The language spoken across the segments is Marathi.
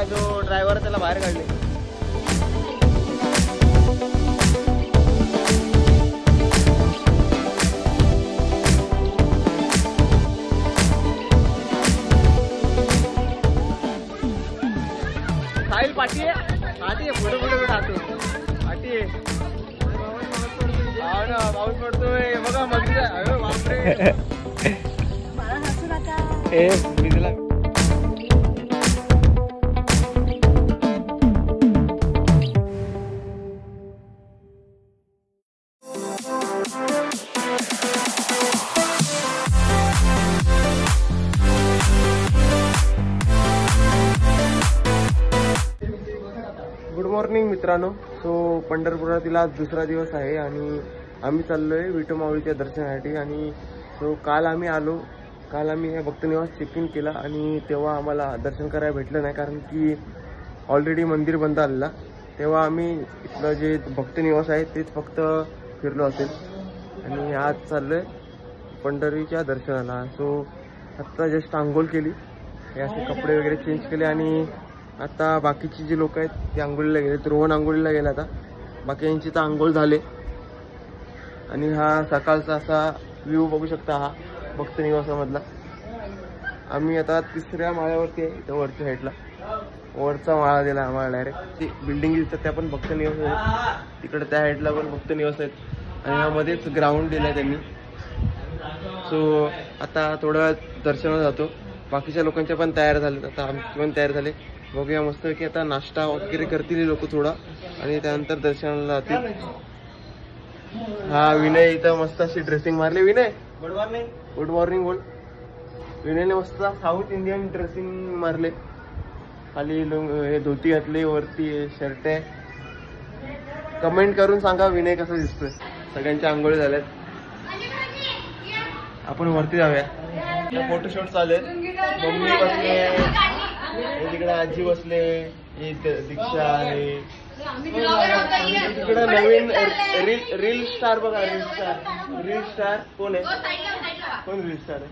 इथला जो ड्रायव्हर त्याला बाहेर काढले. साहिल पाठी आहे पुढे पुढे राहतो पाठी आहे. पाऊस पडतोय बघा मग बापरे. गुड मॉर्निंग मित्रांनो. सो पंढरपुरातील आज दुसरा दिवस आहे आणि आम्ही चाललोय विठोमाऊलीच्या दर्शनासाठी. आणि सो काल आम्ही या भक्तनिवास चेक इन केला आणि तेव्हा आम्हाला दर्शन करायला भेटलं नाही कारण की ऑलरेडी मंदिर बंद आलेला. तेव्हा आम्ही इथलं जे भक्तनिवास आहे तेच फक्त फिरलो असेल आणि आज चाललोय पंढरीच्या दर्शनाला. सो आत्ता जस्ट आंघोळ केली, हे असे कपडे वगैरे चेंज केले आणि आता बाकीची जी लोक आहेत ते आंघोळीला गेले. रोहन आंघोळीला गेला आता, बाकी यांची तर आंघोळ झाले. आणि हा सकाळचा असा व्ह्यू बघू शकता हा भक्तनिवासामधला. आम्ही आता 3ऱ्या माळ्यावरती आहे, इथं वरच्या साईडला वरचा माळा दिला आम्हाला. डायरेक्ट ती बिल्डिंग दिसतात त्या पण भक्तनिवास आहेत, तिकडे त्या साईडला पण भक्तनिवास आहेत आणि यामध्येच ग्राउंड दिलाय त्यांनी. सो आता थोड्या वेळात दर्शनाला जातो. बाकीच्या लोकांच्या पण तयार झाले, आता आमची पण तयार झाले. बघूया मस्त की आता नाश्ता वगैरे करतील लोक थोडा आणि त्यानंतर दर्शनाला जातील. हा विनय इथं मस्त अशी ड्रेसिंग मारली. Vinay good morning. Good morning बोल. विनयने मस्त साऊथ इंडियन ड्रेसिंग मारले. खाली हे धोती घातली, वरती शर्ट आहे. कमेंट करून सांगा विनय कसा दिसतोय. सगळ्यांच्या आंघोळी झाल्यात, आपण वरती जाऊया. फोटोशूट चालू आहे. मम्मी बसले, तिकडे आजी बसले, दीक्षा आहे. तिकडे नवीन रील स्टार बघा. रील स्टार कोण आहे? कोण रील स्टार आहे?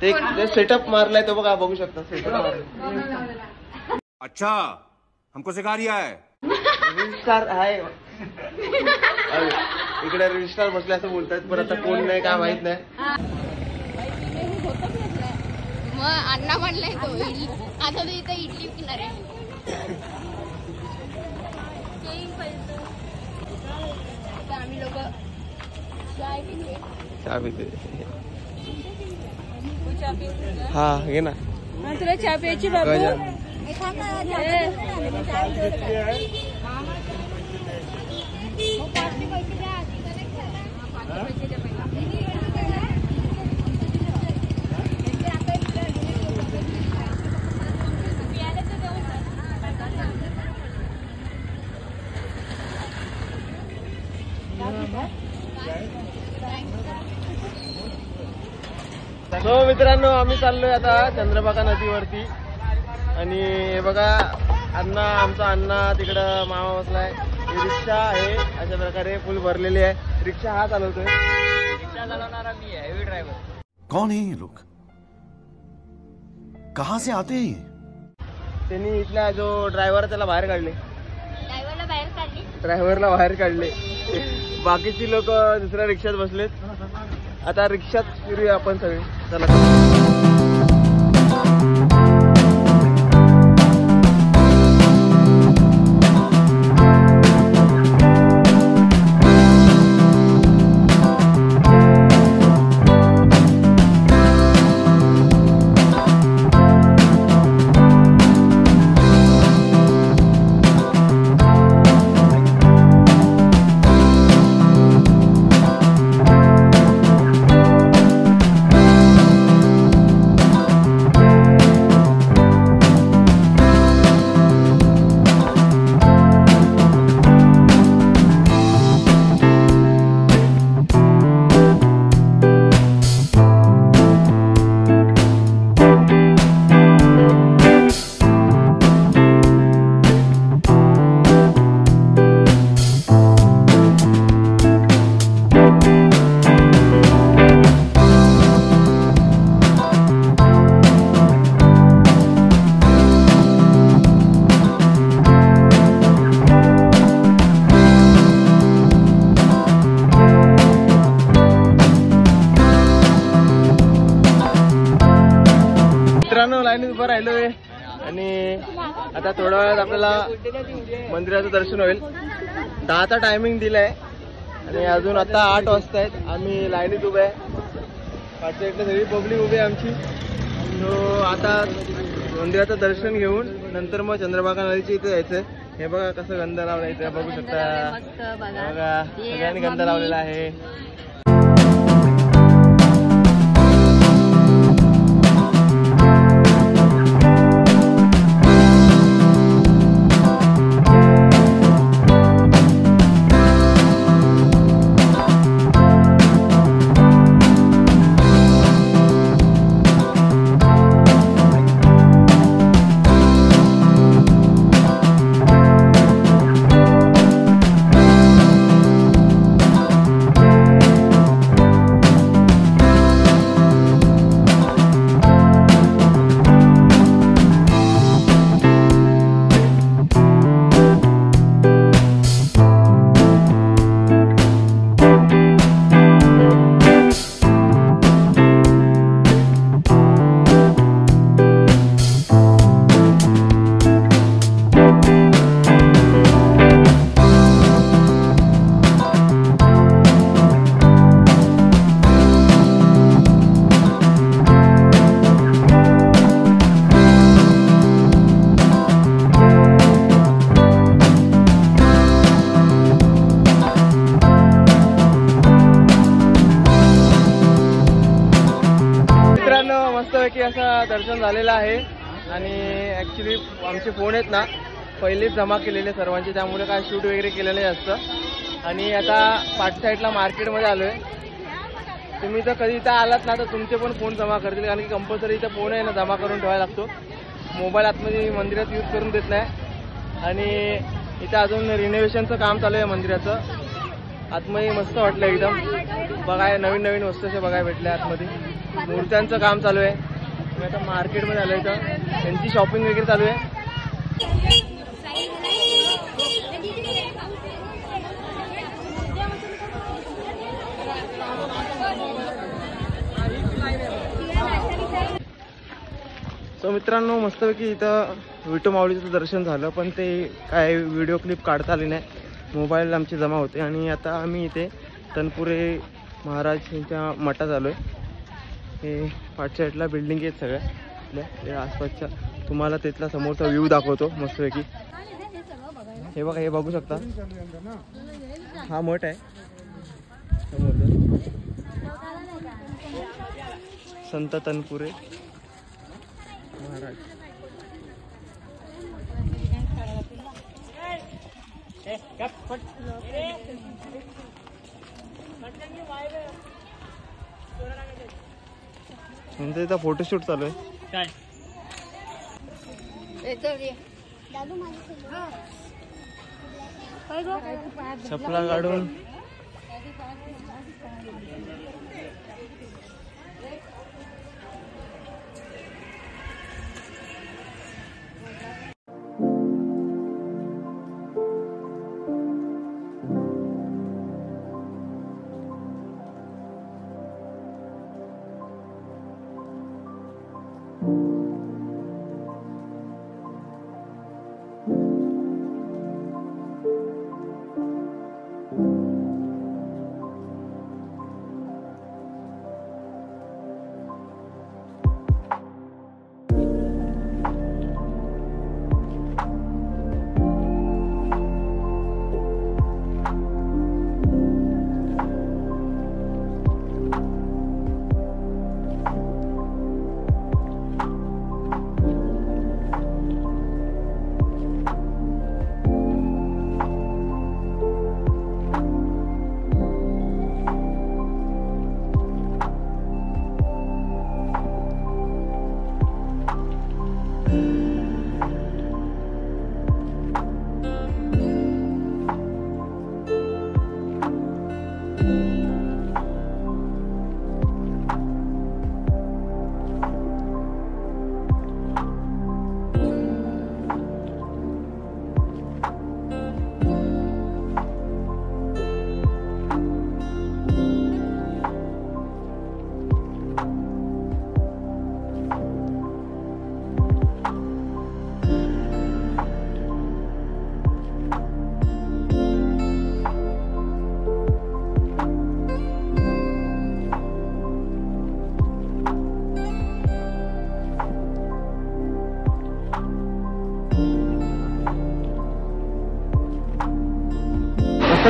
ते सेटअप मारलाय तो बघा, बघू शकता सेटअप मारलाय. अच्छा हमको सिखा रिया है. रील स्टार आहे इकडे. रील स्टार बसले असं बोलतात, पण आता कोण नाही काय माहित नाही. अण्णा म्हणलाय तो इडली. आता तो इथं इडली पिणार आहे. आम्ही लोक चहा पिते. हा घे ना. तुला चहा प्यायची बाबू? सो मित्रांनो आम्ही चाललोय आता चंद्रभागा नदीवरती. आणि हे बघा अण्णा, आमचा अण्णा तिकडं मामा बसलाय. ही रिक्षा आहे, अशा प्रकारे फुल भरलेली आहे. रिक्षा हा चालवतोय. रिक्षा चालवणारा मी आहे, हेवी ड्रायव्हर. कौन है ये लोग, कहां से आते हैं? त्यांनी इथला जो ड्रायव्हर त्याला बाहेर काढले. ड्रायव्हरला बाहेर काढले. बाकीची लोक दुसऱ्या रिक्षात बसलेत. आता रिक्षात फिरूया आपण सगळे. चला. मित्रांनो लाईनीत उभं राहिलोय आणि आता थोड्या वेळात आपल्याला मंदिराचं दर्शन होईल. 10चा टायमिंग दिलाय आणि अजून आता 8 वाजता आहेत. आम्ही लाईनीत उभे आहे. पाठच्या इकडे सगळी पब्लिक उभी आहे आमची. तो आता मंदिराचं दर्शन घेऊन नंतर मग चंद्रभागा नदीच्या इथे जायचंय. हे बघा कसं गंध लावला इथे बघू शकता. बघा सगळ्यांनी गंध लावलेला आहे. मस्तपैकी असं दर्शन झालेलं आहे. आणि ॲक्च्युली आमचे फोन आहेत ना पहिलेच जमा केलेले सर्वांचे, त्यामुळे काय शूट वगैरे केलेलं नाही असतं. आणि आता पाठ साईडला मार्केटमध्ये आलो आहे. तुम्ही जर कधी इथं आलात ना तर तुमचे पण फोन जमा करतील, कारण की कंपल्सरी इथं फोन आहे ना जमा करून ठेवायला लागतो. मोबाईल आतमध्ये मंदिरात यूज करून देत नाही. आणि इथं अजून रिनोव्हेशनचं काम चालू आहे मंदिराचं. आतमध्ये मस्त वाटलं एकदम. बघाय नवीन नवीन वस्तू अशा बघायला भेटल्या आतमध्ये. मूर्त्यांचं काम चालू आहे. मी आता मार्केटमध्ये आलो इथं त्यांची शॉपिंग वगैरे चालू आहे. सो मित्रांनो मस्तपैकी इथं विठू माऊलीचं दर्शन झालं, पण ते काय व्हिडिओ क्लिप काढता आली नाही. मोबाईल आमचे जमा होते. आणि आता आम्ही इथे तनपुरे महाराज यांच्या मठात आलो आहे. हे पाठच्या साईडला बिल्डिंग आहेत सगळ्या आपल्या आसपासच्या. तुम्हाला तिथला समोरचा व्ह्यू दाखवतो मस्तपैकी. हे बघा, हे बघू शकता. हा मठ आहे समोरचा, संत तनपुरे महाराज. म्हणजे इथं फोटोशूट चालू आहे. काय चपला काढून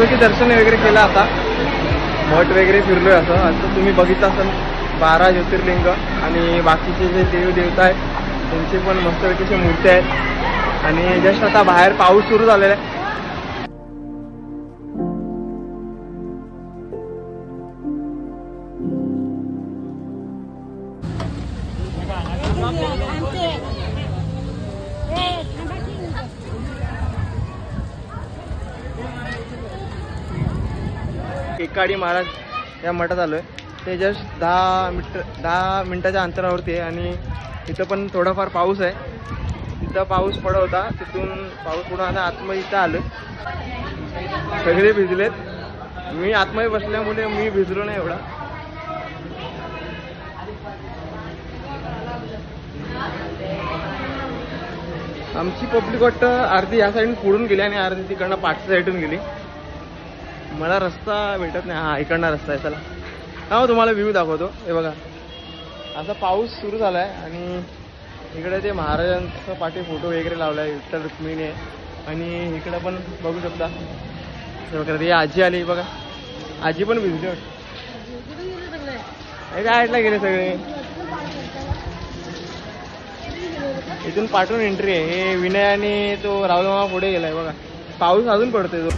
विठुमाऊलीचे दर्शन वगैरे केलं आता, मठ वगैरे फिरलोय असं. आता तुम्ही बघितलं असाल 12 ज्योतिर्लिंग आणि बाकीचे जे देव देवता आहेत त्यांचे पण मस्तपैकी मूर्ती आहेत. आणि जस्ट आता बाहेर पाऊस सुरू झालेला आहे. केकाडी महाराज या मठात आलोय. ते जस्ट 10 मिनिटाच्या अंतरावरती आहे. आणि इथं पण थोडाफार पाऊस आहे. तिथं पाऊस पडत होता, तिथून पाऊस पडून आता आतमध्ये इथं आलोय. सगळे भिजलेत. मी आतमध्ये बसल्यामुळे मी भिजलो नाही एवढा. आमची पब्लिक वाटतं अर्धी या साईडून पुढून गेली आणि अर्धी तिकडनं पाठच्या साईडून गेली. मला रस्ता भेटत नाही. हा इकडनं रस्ता आहे. चला हा तुम्हाला व्ह्यू दाखवतो. हे बघा असा पाऊस सुरू झाला आहे आणि इकडे ते महाराजांचा पाठी फोटो वगैरे लावला आहे, विठ्ठल रुक्मिणी आहे. आणि इकडे पण बघू शकता हे बघा ते आजी आली बघा. आजी पण भिजली वाटतं. काय गेले सगळे. इथून पाठवून एंट्री आहे. हे विनय आणि तो राहुल मामा पुढे गेलाय बघा. पाऊस अजून पडतोय तो.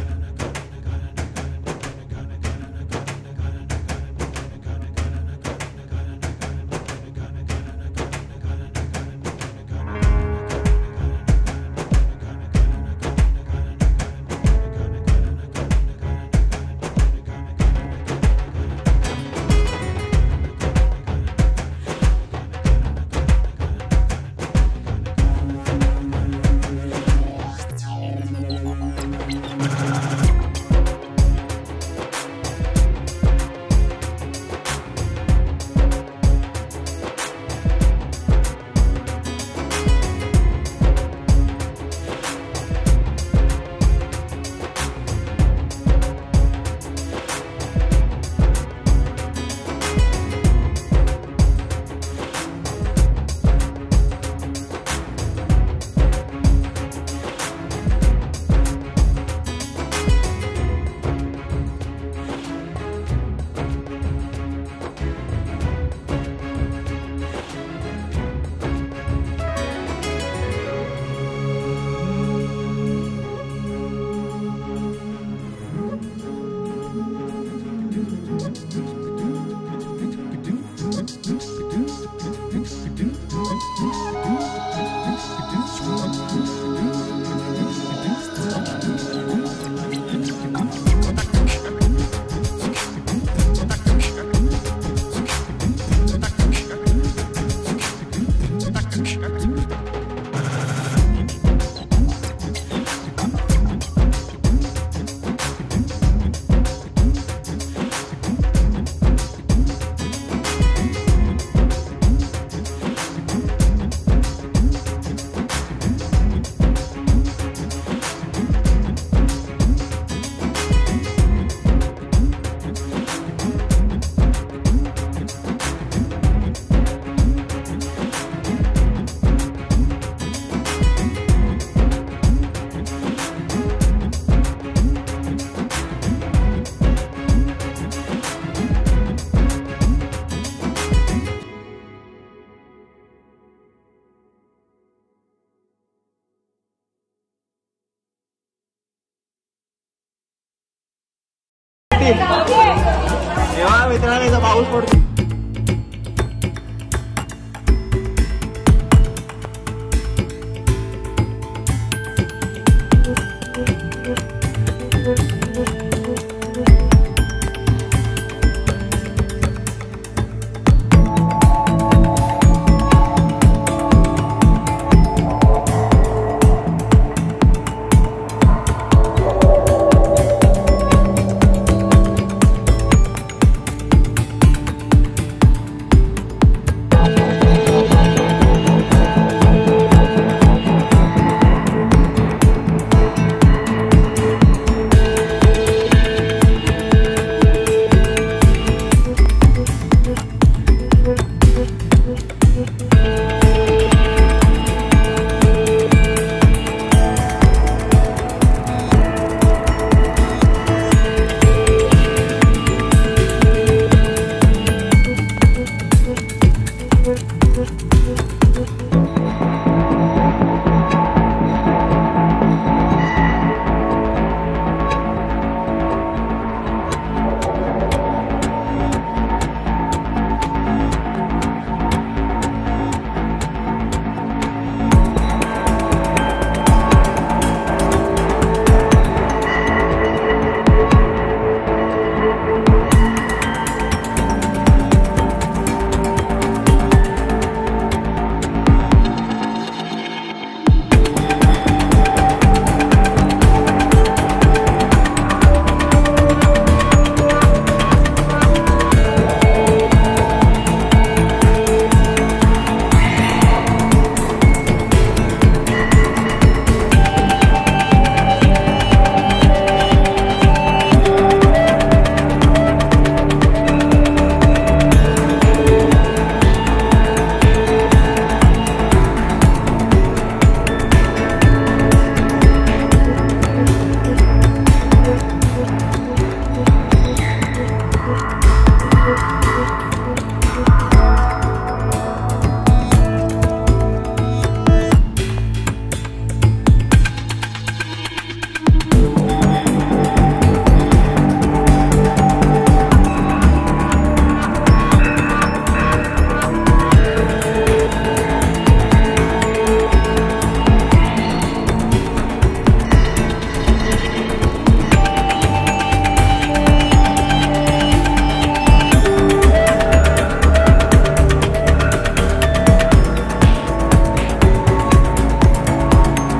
तेव्हा मित्रांनो पाऊस पडतो.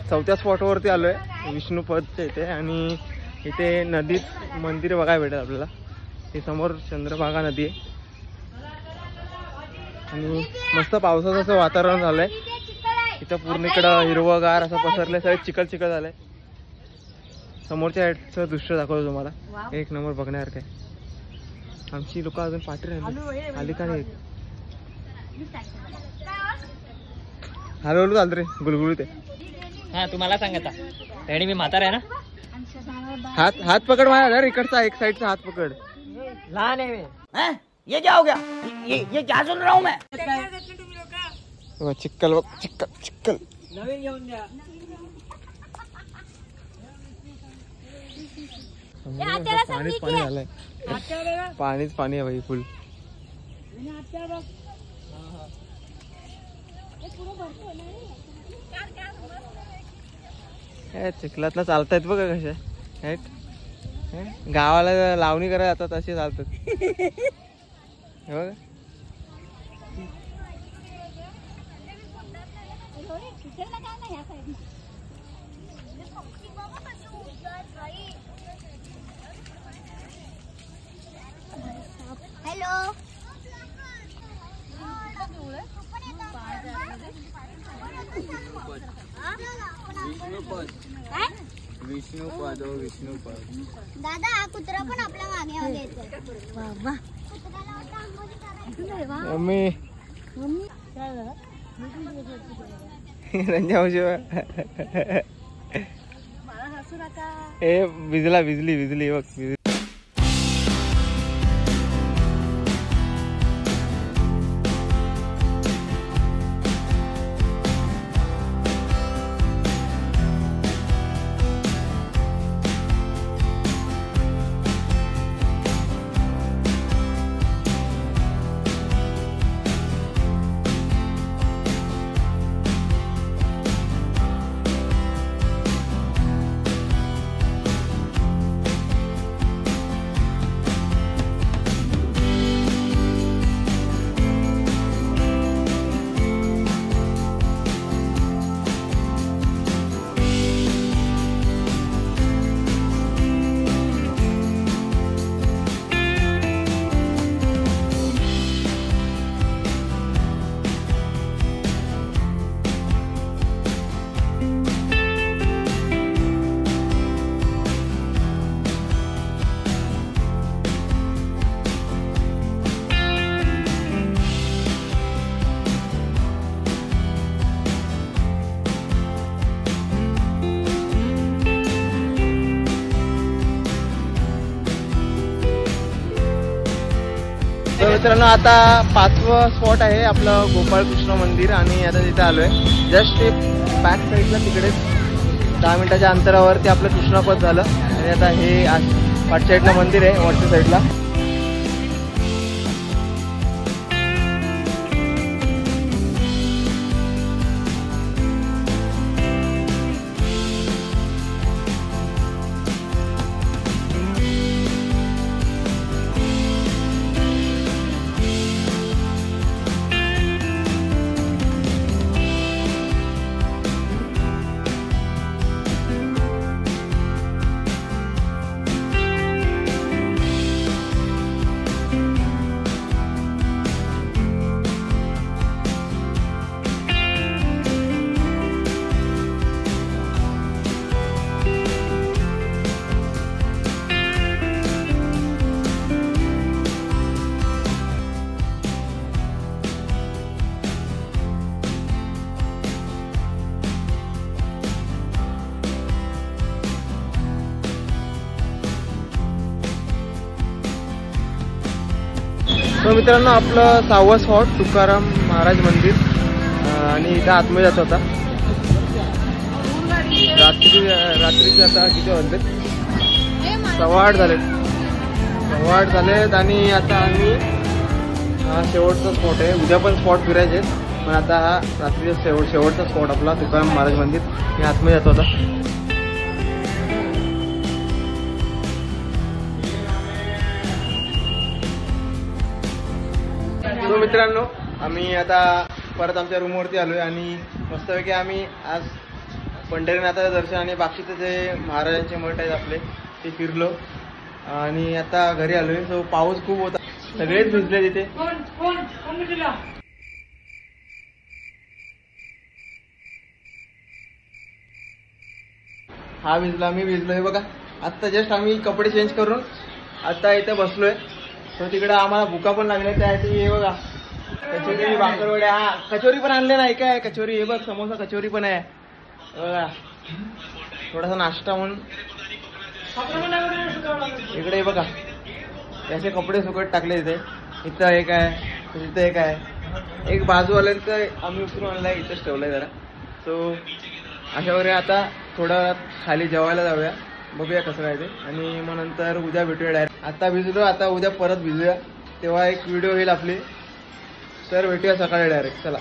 चौथ्या स्पॉटवरती आलोय विष्णुपदच्या इथे आणि इथे नदीत मंदिर बघायला भेटेल आपल्याला. हे समोर चंद्रभागा नदी आहे आणि मस्त पावसाचं असं वातावरण झालंय. इथं पूर्ण इकडं हिरवगार असं पसरलंय, सगळे चिखल चिखल झालंय. समोरच्या साईडचं दृश्य दाखवतो तुम्हाला, एक नंबर बघण्यासारखं आहे. आमची लोक अजून पाठी राहिली आली का नाही. हळूहळू चालत रे, गुलगुलीत आहे. हा तुम्हाला सांगता रेडी मी म्हातारा आहे ना. हात पकड माझा, इकडचा एक साईडचा हात पकड. लहान आहे मी. ये क्या हो गया, ये क्या सुन रहा हूँ मैं. चिक्कल बघ, चिक्कल चिक्कल. नवीन घेऊन द्या. पाणीच पाणी झालंय, पाणीच पाणी आहे भाई फुल. चिखलातला चालतायत बघा कशा. गावाला लावणी करायला जातात असे चालतात बघा. हॅलो विष्णुपद दादा, हा कुत्रा पण आपल्या मागे मागे येतो. मम्मी रंजा मावशी ए भिजला, भिजली बघ. मित्रांनो आता 5वं स्पॉट आहे आपलं गोपाळकृष्ण मंदिर आणि आता तिथे आलोय. जस्ट ते बॅक साईडला तिकडे 10 मिनिटाच्या अंतरावरती आपलं कृष्णापद झालं आणि आता हे पाठ साईडला मंदिर आहे वरच्या साईडला. तर मित्रांनो आपलं 6वं स्पॉट तुकाराम महाराज मंदिर आणि इथं आतमध्ये जात होता. रात्रीचे आता किती वाजले? 8:15 झालेत आणि आता आम्ही हा शेवटचा स्पॉट आहे. उद्या पण स्पॉट फिरायचे पण आता हा रात्रीचा शेवटचा स्पॉट आपला तुकाराम महाराज मंदिर मी आतमध्ये जात होता. तो मित्रांनो आम्ही आता परत आमच्या रूमवरती आलोय आणि मस्तपैकी आम्ही आज पंढरीनाथाचं दर्शन आणि बाकीचे जे महाराजांचे मठ आहेत आपले ते फिरलो आणि आता घरी आलोय. सो पाऊस खूप होता, सगळेच भिजले तिथे. हा भिजला, मी भिजलोय बघा. आता जस्ट आम्ही कपडे चेंज करून आता इथे बसलोय. तो तिकडे आम्हाला भुका पण लागल्या त्यासाठी हे बघा कचोरी भाकरवड्या. हा कचोरी पण आणले नाही काय? कचोरी हे बघ, समोसा कचोरी पण आहे बघा. थोडासा नाश्ता म्हणून इकडे बघा याचे कपडे सुकट टाकले इथे. इथं एक आहे, तिथं एक आहे. एक बाजूवाल्यांचं आम्ही उचलून आणलाय, इथंच ठेवलंय जरा. सो अशा वगैरे आता थोडं खाली जेवायला जाऊया, बघूया कसं काय ते आणि मग नंतर उद्या भेटूया डायरेक्ट. आता भिजलो, आता उद्या परत भिजूया, तेव्हा एक व्हिडिओ येईल आपली. तर भेटूया सकाळी डायरेक्ट. चला.